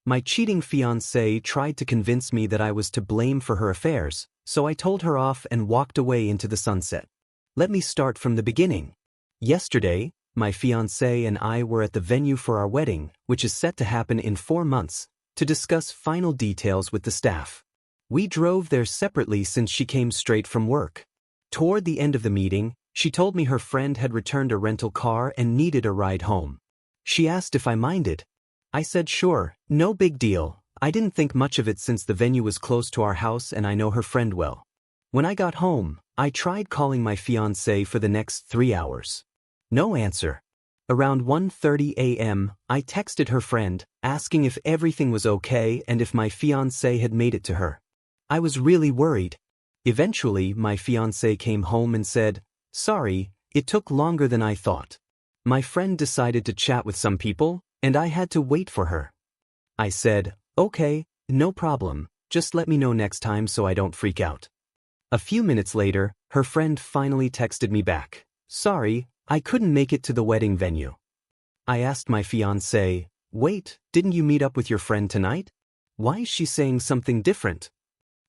My cheating fiancée tried to convince me that I was to blame for her affairs, so I told her off and walked away into the sunset. Let me start from the beginning. Yesterday, my fiancée and I were at the venue for our wedding, which is set to happen in 4 months, to discuss final details with the staff. We drove there separately since she came straight from work. Toward the end of the meeting, she told me her friend had returned a rental car and needed a ride home. She asked if I minded. I said sure, no big deal. I didn't think much of it since the venue was close to our house and I know her friend well. When I got home, I tried calling my fiancée for the next 3 hours. No answer. Around 1:30 a.m., I texted her friend, asking if everything was okay and if my fiancé had made it to her. I was really worried. Eventually, my fiancé came home and said, "Sorry, it took longer than I thought. My friend decided to chat with some people, and I had to wait for her." I said, "Okay, no problem, just let me know next time so I don't freak out." A few minutes later, her friend finally texted me back, "Sorry, I couldn't make it to the wedding venue." I asked my fiancé, "Wait, didn't you meet up with your friend tonight? Why is she saying something different?"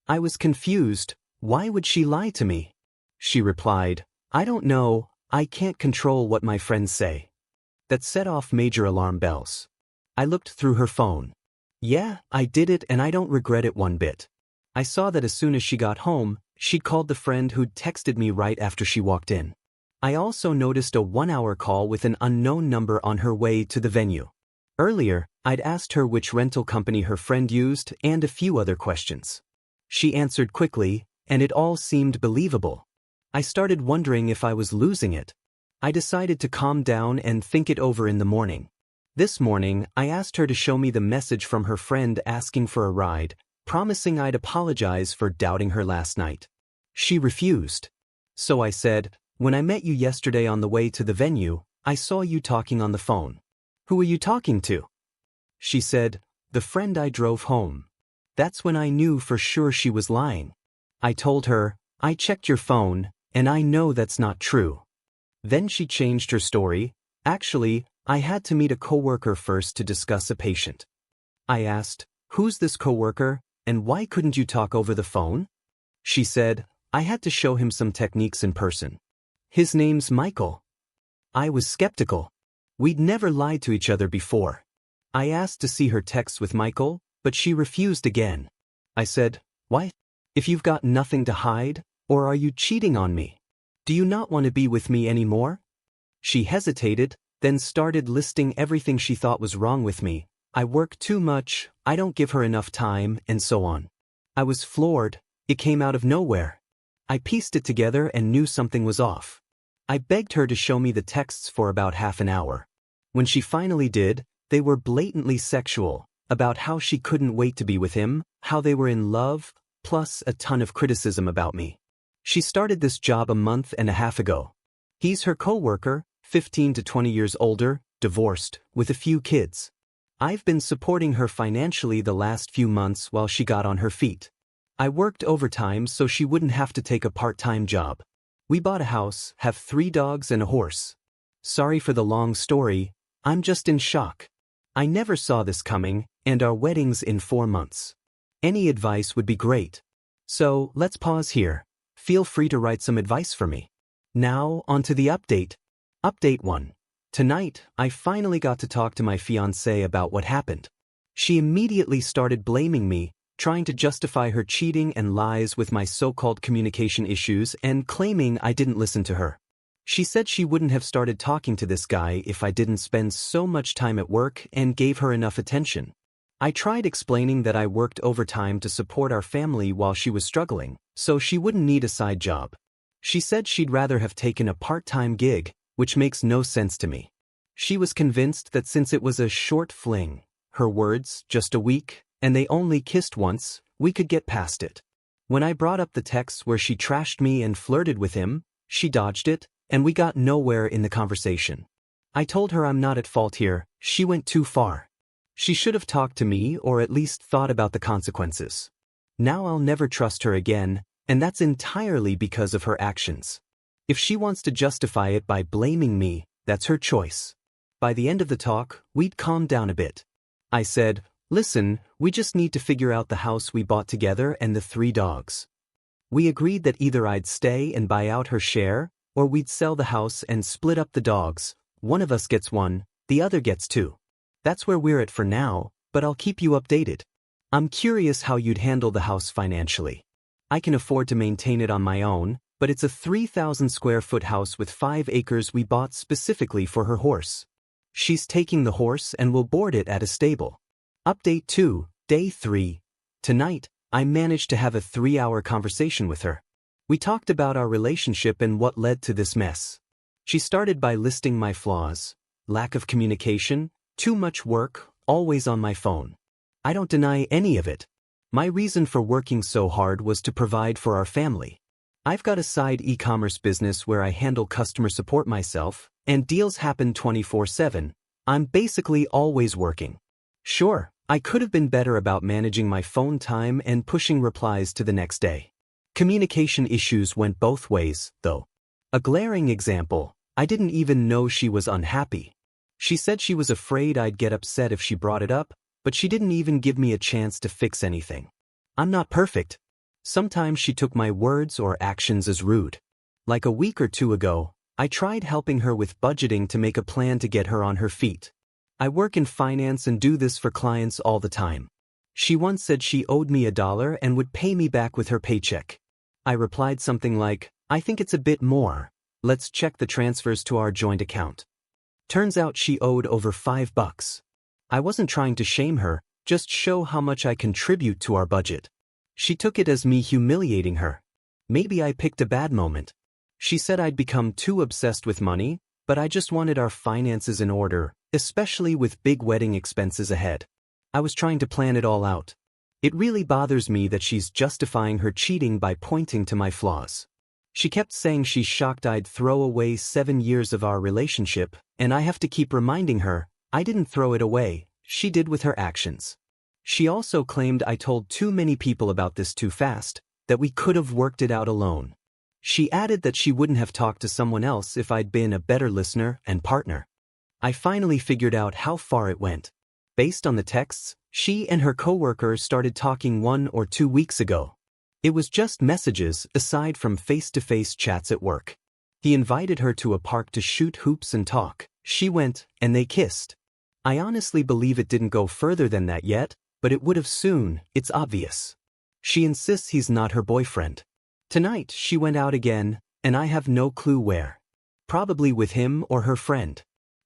I was confused. Why would she lie to me? She replied, "I don't know, I can't control what my friends say." That set off major alarm bells. I looked through her phone. Yeah, I did it and I don't regret it one bit. I saw that as soon as she got home, she'd called the friend who'd texted me right after she walked in. I also noticed a 1-hour call with an unknown number on her way to the venue. Earlier, I'd asked her which rental company her friend used and a few other questions. She answered quickly, and it all seemed believable. I started wondering if I was losing it. I decided to calm down and think it over in the morning. This morning, I asked her to show me the message from her friend asking for a ride, promising I'd apologize for doubting her last night. She refused. So I said, "When I met you yesterday on the way to the venue, I saw you talking on the phone. Who were you talking to?" She said, "The friend I drove home." That's when I knew for sure she was lying. I told her, "I checked your phone, and I know that's not true." Then she changed her story. "Actually, I had to meet a coworker first to discuss a patient." I asked, "Who's this coworker, and why couldn't you talk over the phone?" She said, "I had to show him some techniques in person. His name's Michael." I was skeptical. We'd never lied to each other before. I asked to see her texts with Michael, but she refused again. I said, "Why? If you've got nothing to hide, or are you cheating on me? Do you not want to be with me anymore?" She hesitated, then started listing everything she thought was wrong with me. I work too much, I don't give her enough time, and so on. I was floored. It came out of nowhere. I pieced it together and knew something was off. I begged her to show me the texts for about half an hour. When she finally did, they were blatantly sexual, about how she couldn't wait to be with him, how they were in love, plus a ton of criticism about me. She started this job a month and a half ago. He's her coworker, 15 to 20 years older, divorced, with a few kids. I've been supporting her financially the last few months while she got on her feet. I worked overtime so she wouldn't have to take a part-time job. We bought a house, have 3 dogs and a horse. Sorry for the long story, I'm just in shock. I never saw this coming, and our wedding's in 4 months. Any advice would be great. So, let's pause here. Feel free to write some advice for me. Now, on to the update. Update 1. Tonight, I finally got to talk to my fiancée about what happened. She immediately started blaming me, trying to justify her cheating and lies with my so-called communication issues and claiming I didn't listen to her. She said she wouldn't have started talking to this guy if I didn't spend so much time at work and gave her enough attention. I tried explaining that I worked overtime to support our family while she was struggling, so she wouldn't need a side job. She said she'd rather have taken a part-time gig, which makes no sense to me. She was convinced that since it was a short fling, her words, just a week, and they only kissed once, we could get past it. When I brought up the texts where she trashed me and flirted with him, she dodged it, and we got nowhere in the conversation. I told her I'm not at fault here, she went too far. She should have talked to me or at least thought about the consequences. Now I'll never trust her again, and that's entirely because of her actions. If she wants to justify it by blaming me, that's her choice. By the end of the talk, we'd calmed down a bit. I said, Listen, we just need to figure out the house we bought together and the 3 dogs. We agreed that either I'd stay and buy out her share, or we'd sell the house and split up the dogs. One of us gets 1, the other gets 2. That's where we're at for now, but I'll keep you updated. I'm curious how you'd handle the house financially. I can afford to maintain it on my own, but it's a 3,000 square foot house with 5 acres we bought specifically for her horse. She's taking the horse and will board it at a stable. Update 2, Day 3. Tonight, I managed to have a 3-hour conversation with her. We talked about our relationship and what led to this mess. She started by listing my flaws: lack of communication, too much work, always on my phone. I don't deny any of it. My reason for working so hard was to provide for our family. I've got a side e-commerce business where I handle customer support myself, and deals happen 24/7. I'm basically always working. Sure, I could have been better about managing my phone time and pushing replies to the next day. Communication issues went both ways, though. A glaring example: I didn't even know she was unhappy. She said she was afraid I'd get upset if she brought it up, but she didn't even give me a chance to fix anything. I'm not perfect. Sometimes she took my words or actions as rude. Like a week or 2 ago, I tried helping her with budgeting to make a plan to get her on her feet. I work in finance and do this for clients all the time. She once said she owed me $1 and would pay me back with her paycheck. I replied something like, "I think it's a bit more. Let's check the transfers to our joint account." Turns out she owed over $5. I wasn't trying to shame her, just show how much I contribute to our budget. She took it as me humiliating her. Maybe I picked a bad moment. She said I'd become too obsessed with money, but I just wanted our finances in order, especially with big wedding expenses ahead. I was trying to plan it all out. It really bothers me that she's justifying her cheating by pointing to my flaws. She kept saying she's shocked I'd throw away 7 years of our relationship, and I have to keep reminding her, I didn't throw it away, she did with her actions. She also claimed I told too many people about this too fast, that we could have worked it out alone. She added that she wouldn't have talked to someone else if I'd been a better listener and partner. I finally figured out how far it went. Based on the texts, she and her coworker started talking 1 or 2 weeks ago. It was just messages aside from face-to-face chats at work. He invited her to a park to shoot hoops and talk. She went, and they kissed. I honestly believe it didn't go further than that yet, but it would have soon, it's obvious. She insists he's not her boyfriend. Tonight, she went out again, and I have no clue where. Probably with him or her friend.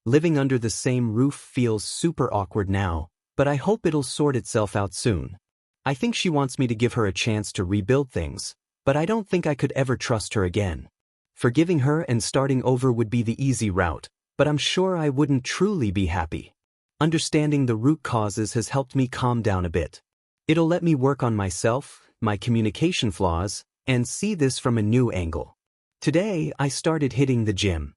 Living under the same roof feels super awkward now, but I hope it'll sort itself out soon. I think she wants me to give her a chance to rebuild things, but I don't think I could ever trust her again. Forgiving her and starting over would be the easy route, but I'm sure I wouldn't truly be happy. Understanding the root causes has helped me calm down a bit. It'll let me work on myself, my communication flaws, and see this from a new angle. Today, I started hitting the gym.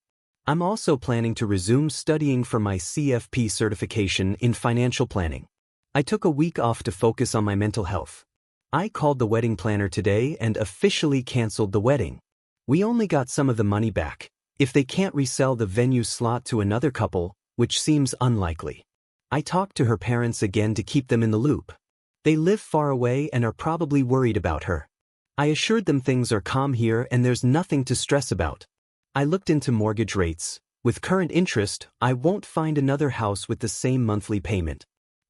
I'm also planning to resume studying for my CFP certification in financial planning. I took a week off to focus on my mental health. I called the wedding planner today and officially canceled the wedding. We only got some of the money back. If they can't resell the venue slot to another couple, which seems unlikely. I talked to her parents again to keep them in the loop. They live far away and are probably worried about her. I assured them things are calm here and there's nothing to stress about. I looked into mortgage rates. With current interest, I won't find another house with the same monthly payment.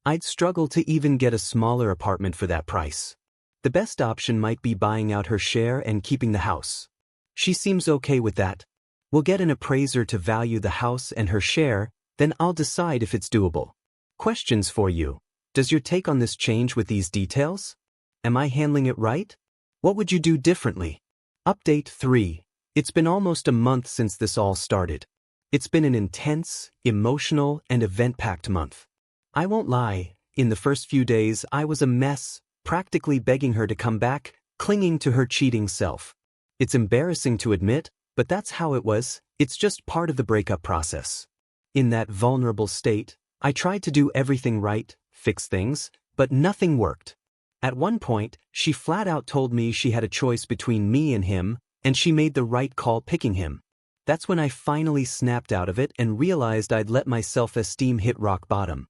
I'd struggle to even get a smaller apartment for that price. The best option might be buying out her share and keeping the house. She seems okay with that. We'll get an appraiser to value the house and her share, then I'll decide if it's doable. Questions for you. Does your take on this change with these details? Am I handling it right? What would you do differently? Update 3. It's been almost a month since this all started. It's been an intense, emotional, and event-packed month. I won't lie, in the first few days I was a mess, practically begging her to come back, clinging to her cheating self. It's embarrassing to admit, but that's how it was, it's just part of the breakup process. In that vulnerable state, I tried to do everything right, fix things, but nothing worked. At one point, she flat out told me she had a choice between me and him, and she made the right call picking him. That's when I finally snapped out of it and realized I'd let my self-esteem hit rock bottom.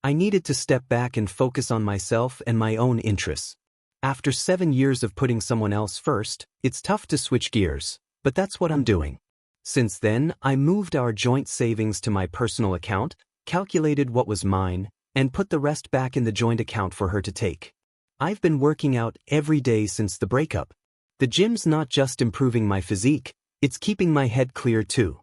I needed to step back and focus on myself and my own interests. After 7 years of putting someone else first, it's tough to switch gears, but that's what I'm doing. Since then, I moved our joint savings to my personal account, calculated what was mine, and put the rest back in the joint account for her to take. I've been working out every day since the breakup. The gym's not just improving my physique, it's keeping my head clear too.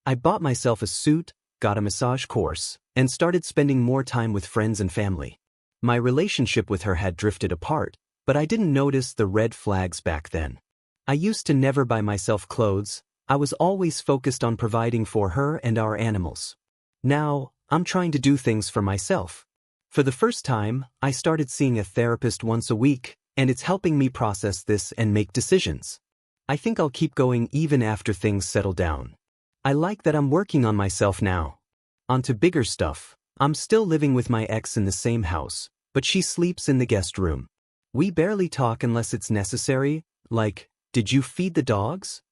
I bought myself a suit, got a massage course, and started spending more time with friends and family. My relationship with her had drifted apart, but I didn't notice the red flags back then. I used to never buy myself clothes. I was always focused on providing for her and our animals. Now, I'm trying to do things for myself. For the first time, I started seeing a therapist once a week, and it's helping me process this and make decisions. I think I'll keep going even after things settle down. I like that I'm working on myself now. On to bigger stuff. I'm still living with my ex in the same house, but she sleeps in the guest room. We barely talk unless it's necessary, like, "Did you feed the dogs?"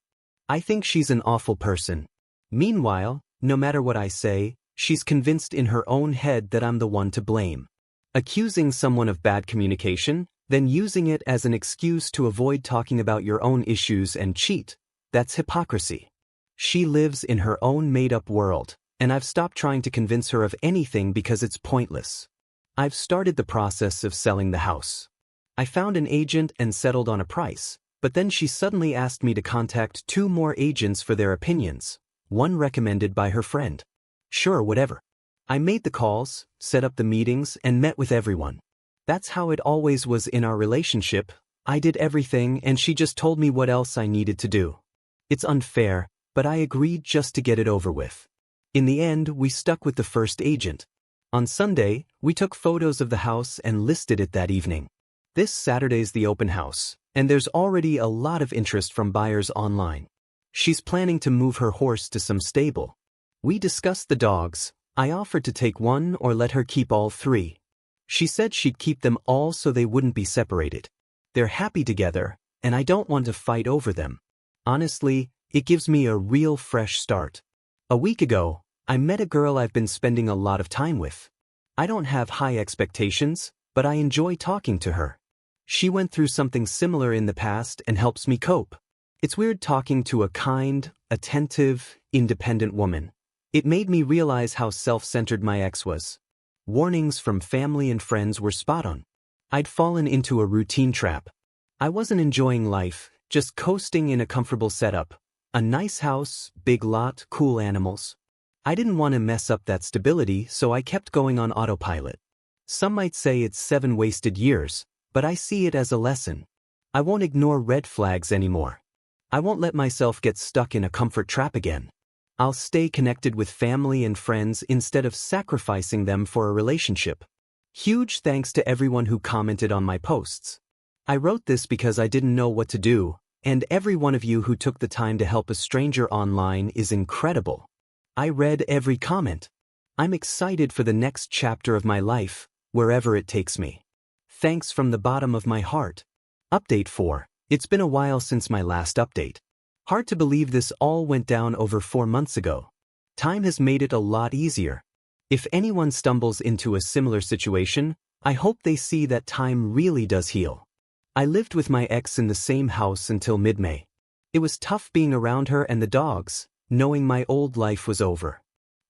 I think she's an awful person. Meanwhile, no matter what I say, she's convinced in her own head that I'm the one to blame. Accusing someone of bad communication, then using it as an excuse to avoid talking about your own issues and cheat, that's hypocrisy. She lives in her own made-up world, and I've stopped trying to convince her of anything because it's pointless. I've started the process of selling the house. I found an agent and settled on a price, but then she suddenly asked me to contact 2 more agents for their opinions, one recommended by her friend. Sure, whatever. I made the calls, set up the meetings, and met with everyone. That's how it always was in our relationship. I did everything and she just told me what else I needed to do. It's unfair, but I agreed just to get it over with. In the end, we stuck with the first agent. On Sunday, we took photos of the house and listed it that evening. This Saturday's the open house, and there's already a lot of interest from buyers online. She's planning to move her horse to some stable. We discussed the dogs. I offered to take one or let her keep all 3. She said she'd keep them all so they wouldn't be separated. They're happy together, and I don't want to fight over them. Honestly, it gives me a real fresh start. A week ago, I met a girl I've been spending a lot of time with. I don't have high expectations, but I enjoy talking to her. She went through something similar in the past and helps me cope. It's weird talking to a kind, attentive, independent woman. It made me realize how self-centered my ex was. Warnings from family and friends were spot on. I'd fallen into a routine trap. I wasn't enjoying life, just coasting in a comfortable setup. A nice house, big lot, cool animals. I didn't want to mess up that stability, so I kept going on autopilot. Some might say it's 7 wasted years, but I see it as a lesson. I won't ignore red flags anymore. I won't let myself get stuck in a comfort trap again. I'll stay connected with family and friends instead of sacrificing them for a relationship. Huge thanks to everyone who commented on my posts. I wrote this because I didn't know what to do, and every one of you who took the time to help a stranger online is incredible. I read every comment. I'm excited for the next chapter of my life, wherever it takes me. Thanks from the bottom of my heart. Update 4. It's been a while since my last update. Hard to believe this all went down over 4 months ago. Time has made it a lot easier. If anyone stumbles into a similar situation, I hope they see that time really does heal. I lived with my ex in the same house until mid-May. It was tough being around her and the dogs, knowing my old life was over.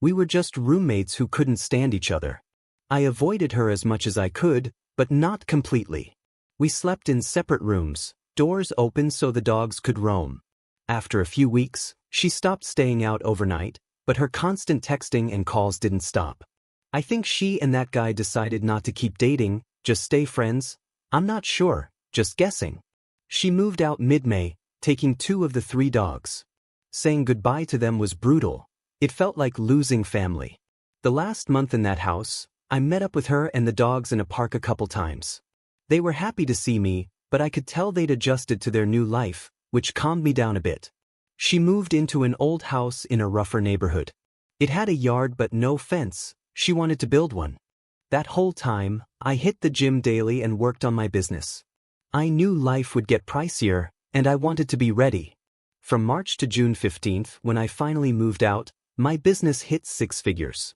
We were just roommates who couldn't stand each other. I avoided her as much as I could, but not completely. We slept in separate rooms, doors open so the dogs could roam. After a few weeks, she stopped staying out overnight, but her constant texting and calls didn't stop. I think she and that guy decided not to keep dating, just stay friends. I'm not sure, just guessing. She moved out mid-May, taking 2 of the 3 dogs. Saying goodbye to them was brutal. It felt like losing family. The last month in that house, I met up with her and the dogs in a park a couple times. They were happy to see me, but I could tell they'd adjusted to their new life, which calmed me down a bit. She moved into an old house in a rougher neighborhood. It had a yard but no fence. She wanted to build one. That whole time, I hit the gym daily and worked on my business. I knew life would get pricier, and I wanted to be ready. From March to June 15th, when I finally moved out, my business hit 6 figures.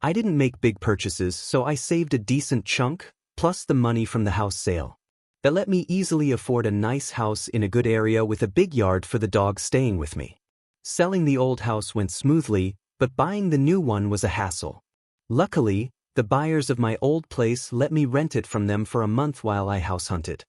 I didn't make big purchases, so I saved a decent chunk, plus the money from the house sale. That let me easily afford a nice house in a good area with a big yard for the dog staying with me. Selling the old house went smoothly, but buying the new one was a hassle. Luckily, the buyers of my old place let me rent it from them for a month while I house hunted.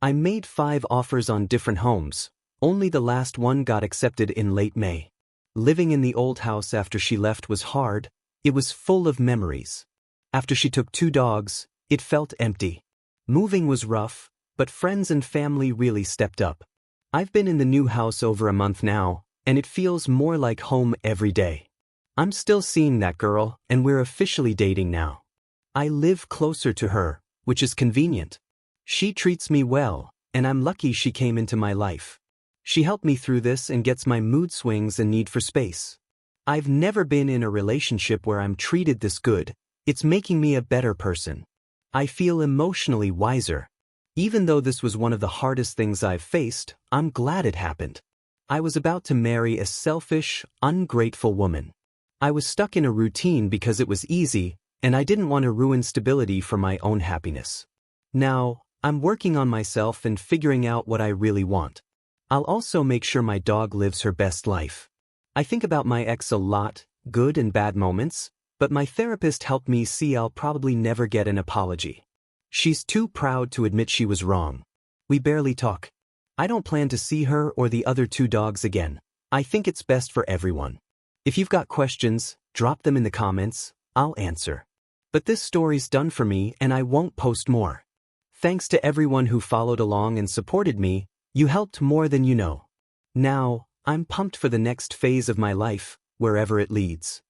I made 5 offers on different homes. Only the last one got accepted in late May. Living in the old house after she left was hard. It was full of memories. After she took 2 dogs, it felt empty. Moving was rough, but friends and family really stepped up. I've been in the new house over a month now, and it feels more like home every day. I'm still seeing that girl, and we're officially dating now. I live closer to her, which is convenient. She treats me well, and I'm lucky she came into my life. She helped me through this and gets my mood swings and need for space. I've never been in a relationship where I'm treated this good. It's making me a better person. I feel emotionally wiser. Even though this was one of the hardest things I've faced, I'm glad it happened. I was about to marry a selfish, ungrateful woman. I was stuck in a routine because it was easy, and I didn't want to ruin stability for my own happiness. Now, I'm working on myself and figuring out what I really want. I'll also make sure my dog lives her best life. I think about my ex a lot, good and bad moments, but my therapist helped me see I'll probably never get an apology. She's too proud to admit she was wrong. We barely talk. I don't plan to see her or the other 2 dogs again. I think it's best for everyone. If you've got questions, drop them in the comments. I'll answer. But this story's done for me and I won't post more. Thanks to everyone who followed along and supported me. You helped more than you know. Now, I'm pumped for the next phase of my life, wherever it leads.